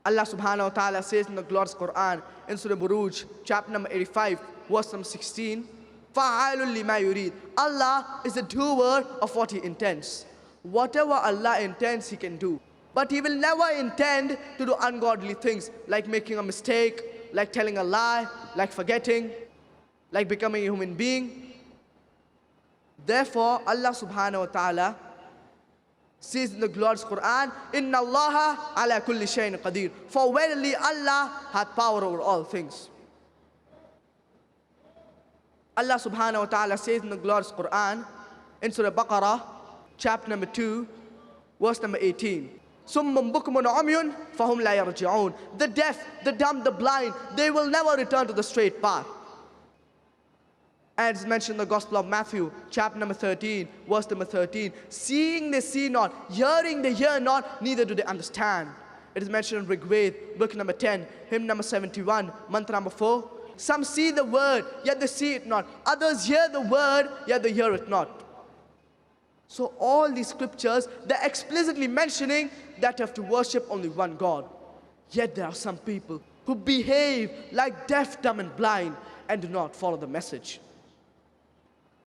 Allah subhanahu wa ta'ala says in the glorious Quran, in Surah Buruj, chapter number 85, verse number 16, فَعَالٌ لِمَا يُرِيد. Allah is the doer of what He intends. Whatever Allah intends, He can do. But He will never intend to do ungodly things, like making a mistake, like telling a lie, like forgetting, like becoming a human being. Therefore, Allah subhanahu wa ta'ala says in the glorious Quran, Inna Allaha ala kulli shayin qadir. For verily Allah hath power over all things. Allah subhanahu wa ta'ala says in the glorious Quran, in Surah Baqarah, chapter number 2, verse number 18. Summum bukmun umyun fahum la yarji'un. The deaf, the dumb, the blind, they will never return to the straight path. And it's mentioned in the Gospel of Matthew, chapter number 13, verse number 13. Seeing they see not, hearing they hear not, neither do they understand. It is mentioned in Rig Ved, book number 10, hymn number 71, mantra number 4. Some see the word, yet they see it not. Others hear the word, yet they hear it not. So all these scriptures, they're explicitly mentioning that you have to worship only one God. Yet there are some people who behave like deaf, dumb, and blind and do not follow the message.